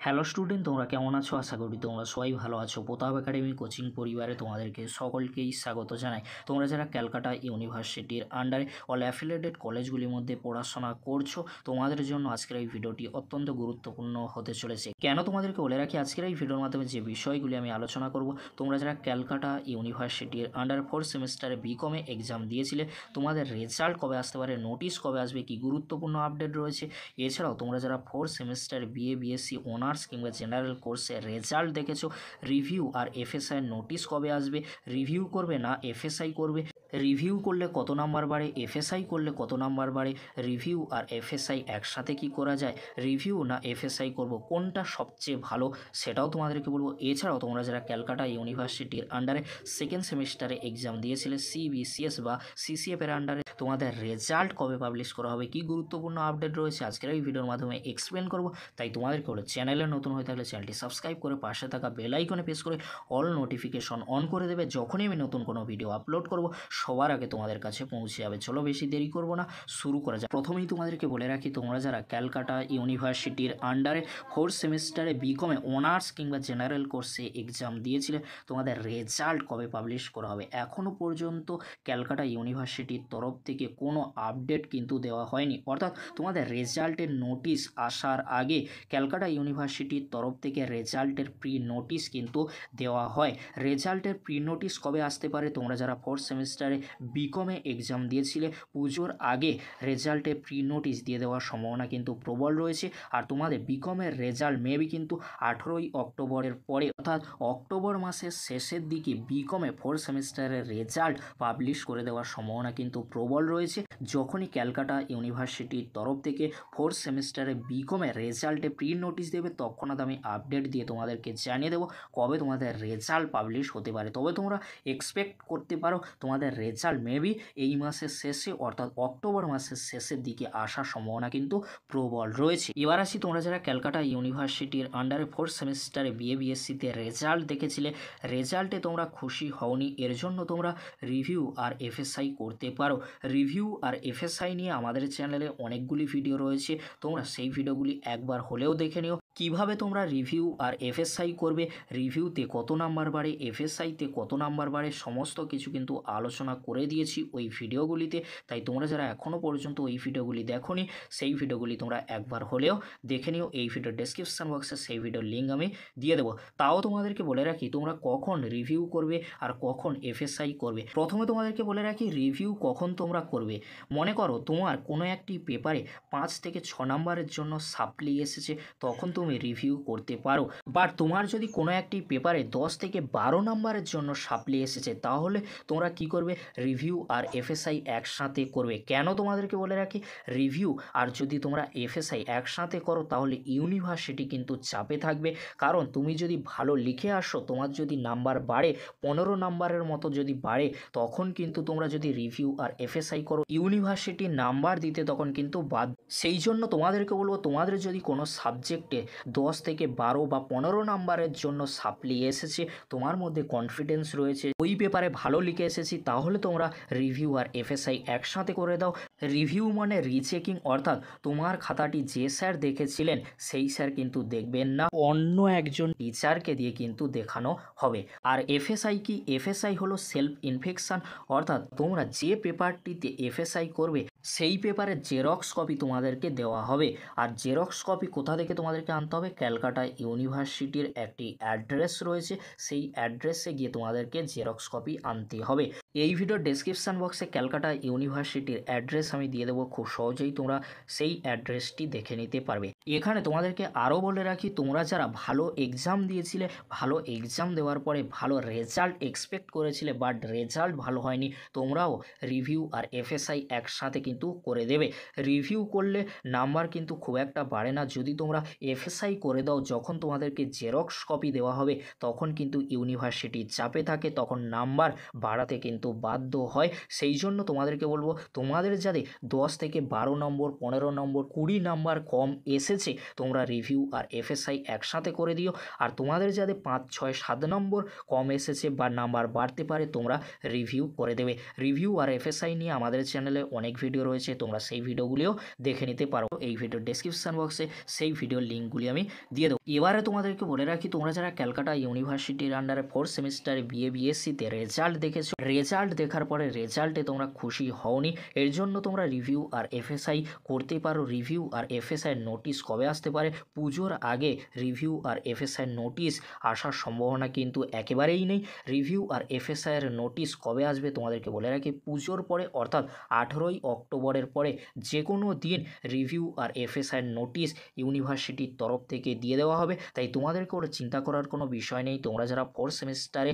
Hello student, তোমরা কেমন আছো? আশা করি তোমরা সবাই ভালো আছো। প্রতাপ একাডেমি কোচিং পরিবারে তোমাদেরকে সকলকেই স্বাগত জানাই। তোমরা যারা ক্যালকাটা ইউনিভার্সিটির আন্ডারে অল অ্যাফিলিয়েটেড কলেজগুলির মধ্যে পড়াশোনা করছো, তোমাদের জন্য আজকের এই ভিডিওটি অত্যন্ত গুরুত্বপূর্ণ হতে চলেছে। কেন তোমাদেরকে বলে রাখি, আজকের এই ভিডিওর মাধ্যমে যে বিষয়গুলি আমি আলোচনা করব, তোমরা যারা ক্যালকাটা ইউনিভার্সিটির আন্ডার 4 সেমিস্টারে বিকমে এক্সাম দিয়েছিলে, তোমাদের রেজাল্ট কবে আসতে পারে, নোটিশ কবে আসবে, কি গুরুত্বপূর্ণ আপডেট রয়েছে। এছাড়াও তোমরা যারা 4 সেমিস্টার বিএ বিএসসি অনার্স কিংবা জেনারেল কোর্সের রেজাল্ট দেখেছো, রিভিউ আর এফএসআই নোটিশ কবে আসবে, রিভিউ করবে না এফএসআই করবে, রিভিউ করলে কত নাম্বার বাড়ে, এফএসআই করলে কত নাম্বার বাড়ে, রিভিউ আর এফএসআই একসাথে কি করা যায়, রিভিউ না এফএসআই করব, কোনটা সবচেয়ে ভালো সেটাও তোমাদেরকে বলবো। এছাড়াও তোমরা যারা ক্যালকাটা ইউনিভার্সিটির আন্ডারে সেকেন্ড সেমিস্টারে এক্সাম দিয়েছিলে, সিবিসিএস বা সিসিএফ এর আন্ডারে তোমাদের রেজাল্ট কবে পাবলিশ করা হবে, কি গুরুত্বপূর্ণ আপডেট রয়েছে আজকের এই ভিডিওর মাধ্যমে এক্সপ্লেন করব। তাই তোমাদেরকে বলে চ্যানেলে নতুন হয়ে থাকলে চ্যানেলটি সাবস্ক্রাইব করে পাশে থাকা বেল আইকনে প্রেস করে অল নোটিফিকেশন অন করে দেবে। যখনই আমি নতুন কোনো ভিডিও আপলোড করব সবার আগে তোমাদের কাছে পৌঁছে যাবে। চলো বেশি দেরি করব না, শুরু করা যাক। প্রথমেই তোমাদেরকে বলে রাখি, তোমরা যারা ক্যালকাটা ইউনিভার্সিটির আন্ডারে 4 সেমিস্টারে বিকমে অনার্স কিংবা জেনারেল কোর্সে এক্সাম দিয়েছিলে, তোমাদের রেজাল্ট কবে পাবলিশ করা হবে। এখনও পর্যন্ত ক্যালকাটা ইউনিভার্সিটির তরফ থেকে কোনো আপডেট কিন্তু দেওয়া হয়নি, অর্থাৎ তোমাদের রেজাল্টের নোটিশ আসার আগে ক্যালকাটা ইউনিভার্সিটির তরফ থেকে রেজাল্টের প্রি নোটিশ কিন্তু দেওয়া হয়। রেজাল্টের প্রি নোটিশ কবে আসতে পারে, তোমরা যারা 4 সেমিস্টারে বিকমে এক্সাম দিয়েছিলে, পুজোর আগে রেজাল্টের প্রি নোটিশ দিয়ে দেওয়ার সম্ভাবনা কিন্তু প্রবল রয়েছে। আর তোমাদের বিকমের রেজাল্ট মেবি কিন্তু 18ই অক্টোবরের পরে, অর্থাৎ অক্টোবর মাসের শেষের দিকে বিকমে 4 সেমিস্টারের রেজাল্ট পাবলিশ করে দেওয়ার সম্ভাবনা কিন্তু প্রবল রয়েছে। যখনই ক্যালকাটা ইউনিভার্সিটির তরফ থেকে 4 সেমিস্টারে বিকমে রেজাল্টে প্রি নোটিশ দেবে, তৎক্ষণাৎ আমি আপডেট দিয়ে তোমাদেরকে জানিয়ে দেবো কবে তোমাদের রেজাল্ট পাবলিশ হতে পারে। তবে তোমরা এক্সপেক্ট করতে পারো তোমাদের রেজাল্ট মেবি এই মাসের শেষে, অর্থাৎ অক্টোবর মাসের শেষের দিকে আসার সম্ভাবনা কিন্তু প্রবল রয়েছে। এবার আসি, তোমরা যারা ক্যালকাটা ইউনিভার্সিটির আন্ডারে 4 সেমিস্টারে বিএ বিএসসিতে রেজাল্ট দেখেছিলে, রেজাল্টে তোমরা খুশি হওনি, এর জন্য তোমরা রিভিউ আর এফএসআই করতে পারো। রিভিউ আর এফএসআই নিয়ে আমাদের চ্যানেলে অনেকগুলি ভিডিও রয়েছে, তোমরা সেই ভিডিওগুলি একবার হলেও দেখে নিও। কিভাবে তোমরা রিভিউ আর এফএসআই করবে, রিভিউতে কত নাম্বার বাড়ে, এফএসআইতে কত নাম্বার বাড়ে, সমস্ত কিছু কিন্তু আলোচনা করে দিয়েছি ওই ভিডিওগুলিতে। তাই তোমরা যারা এখনও পর্যন্ত ওই ভিডিওগুলি দেখোনি, সেই ভিডিওগুলি তোমরা একবার হলেও দেখে নিও। এই ভিডিও ডেসক্রিপশান বক্সে সেই ভিডিওর লিঙ্ক আমি দিয়ে দেবো। তাও তোমাদেরকে বলে রাখি, তোমরা কখন রিভিউ করবে আর কখন এফএসআই করবে। প্রথমে তোমাদেরকে বলে রাখি, রিভিউ কখন তোমরা করবে। মনে করো তোমার কোনো একটি পেপারে 5 থেকে 6 নাম্বারের জন্য সাপ্লি এসেছে, তখন তুমি রিভিউ করতে পারো। বাট তোমার যদি কোনো একটি পেপারে 10 থেকে 12 নাম্বারের জন্য সাপ্লি এসেছে, তাহলে তোমরা কি করবে, রিভিউ আর এফএসআই একসাথে করবে। কেন তোমাদেরকে বলে রাখি, রিভিউ আর যদি তোমরা এফএসআই একসাথে করো তাহলে ইউনিভার্সিটি কিন্তু চাপে থাকবে। কারণ তুমি যদি ভালো লিখে আসো, তোমার যদি নাম্বার বাড়ে 15 নাম্বারের মতো যদি বাড়ে, তখন কিন্তু তোমরা যদি রিভিউ আর এফএসআই করো, ইউনিভার্সিটি নাম্বার দিতে তখন কিন্তু বাধ্য। সেই জন্য তোমাদেরকে বলবো, তোমাদের যদি কোনো সাবজেক্টে 10 থেকে 12 বা 15 নাম্বারের জন্য সাপ্লি এসেছে, তোমার মধ্যে কনফিডেন্স রয়েছে, ওই পেপারে ভালো লিখে এসেছি, তাহলে তোমরা রিভিউ আর এফএসআই একসাথে করে দাও। রিভিউ মানে রিচেকিং, অর্থাৎ তোমার খাতাটি যে স্যার দেখেছিলেন সেই স্যার কিন্তু দেখবেন না, অন্য একজন টিচারকে দিয়ে কিন্তু দেখানো হবে। আর এফএসআই কি, এফএসআই হলো সেলফ ইনফেকশন, অর্থাৎ তোমরা যে পেপারটিতে এফএসআই করবে সেই পেপারের জেরক্স কপি তোমাদেরকে দেওয়া হবে। আর জেরক্স কপি কোথা থেকে তোমাদেরকে আনতে হবে, ক্যালকাটা ইউনিভার্সিটির একটি অ্যাড্রেস রয়েছে, সেই অ্যাড্রেসে গিয়ে তোমাদেরকে জেরক্স কপি আনতে হবে। এই ভিডিওর ডেসক্রিপশান বক্সে ক্যালকাটা ইউনিভার্সিটির অ্যাড্রেস আমি দিয়ে দেবো, খুব সহজেই তোমরা সেই অ্যাড্রেসটি দেখে নিতে পারবে। এখানে তোমাদেরকে আরও বলে রাখি, তোমরা যারা ভালো এক্সাম দিয়েছিলে, ভালো এক্সাম দেওয়ার পরে ভালো রেজাল্ট এক্সপেক্ট করেছিলে বাট রেজাল্ট ভালো হয়নি, তোমরাও রিভিউ আর এফএসআই একসাথে কিন্তু করে দেবে। রিভিউ করলে নাম্বার কিন্তু খুব একটা বাড়ে না, যদি তোমরা এফএসআই করে দাও, যখন তোমাদেরকে জেরক্স কপি দেওয়া হবে তখন কিন্তু ইউনিভার্সিটি চাপে থাকে, তখন নাম্বার বাড়াতে কিন্তু বাধ্য হয়। সেই জন্য তোমাদেরকে বলবো, তোমাদের যাদের 10 থেকে 12 নম্বর, 15 নম্বর, 20 নাম্বার কম এসেছে, তোমরা রিভিউ আর এফএসআই একসাথে করে দিও। আর তোমাদের যাদের 5, 6, 7 নম্বর কম এসেছে বা নাম্বার বাড়তে পারে, তোমরা রিভিউ করে দেবে। রিভিউ আর এফএসআই নিয়ে আমাদের চ্যানেলে অনেক ভিডিও ভিডিও রয়েছে, তোমরা সেই ভিডিওগুলিও দেখে নিতে পারো। এই ভিডিওর ডেসক্রিপশন বক্সে সেই ভিডিওর লিঙ্কগুলি আমি দিয়ে দেবো। এবারে তোমাদেরকে বলে রাখি, তোমরা যারা ক্যালকাটা ইউনিভার্সিটির আন্ডারে 4th সেমিস্টারে বিএসসিতে রেজাল্ট দেখেছো, রেজাল্ট দেখার পরে রেজাল্টে তোমরা খুশি হওনি, এর জন্য তোমরা রিভিউ আর এফএসআই করতে পারো। রিভিউ আর এফএসআই নোটিশ কবে আসতে পারে? পুজোর আগে রিভিউ আর এফএসআই নোটিশ আসার সম্ভাবনা কিন্তু একেবারেই নেই। রিভিউ আর এফএসআই এর নোটিশ কবে আসবে তোমাদেরকে বলে রাখি, পুজোর পরে অর্থাৎ 18ই অক্টোবরের পরে যে কোনো দিন রিভিউ আর এফএসআই নোটিশ ইউনিভার্সিটির তরফ থেকে দিয়ে দেওয়া হবে। তাই তোমাদেরকে ওরা চিন্তা করার কোনো বিষয় নেই। তোমরা যারা 4th সেমিস্টারে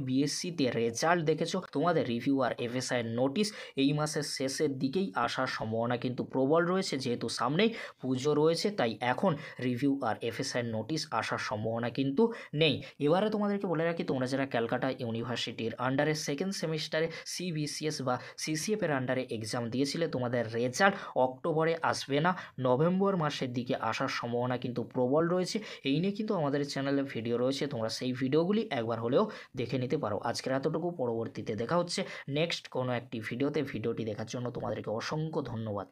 বিএসসিতে রেজাল্ট দেখেছো, তোমাদের রিভিউ আর এফএসআই নোটিশ এই মাসের শেষের দিকেই আসার সম্ভাবনা কিন্তু প্রবল রয়েছে। যেহেতু সামনেই পুজো রয়েছে, তাই এখন রিভিউ আর এফএসআই নোটিশ আসার সম্ভাবনা কিন্তু নেই। এবারে তোমাদেরকে বলে রাখি, তোমরা যারা ক্যালকাটা ইউনিভার্সিটির আন্ডারে 2nd সেমিস্টারে সিবিসিএস বা সিসিএফ এর আন্ডারে এক্সাম দিয়েছিলে, তোমাদের রেজাল্ট অক্টোবরে আসবে না, নভেম্বর মাসের দিকে আসার সম্ভাবনা কিন্তু প্রবল রয়েছে। এই নিয়ে কিন্তু আমাদের চ্যানেলে ভিডিও রয়েছে, তোমরা সেই ভিডিওগুলি একবার হলেও দেখে নিতে পারো। আজকের এতটুকু, পরবর্তীতে দেখা হচ্ছে নেক্সট কোনো একটি ভিডিওতে। ভিডিওটি দেখার জন্য তোমাদেরকে অসংখ্য ধন্যবাদ।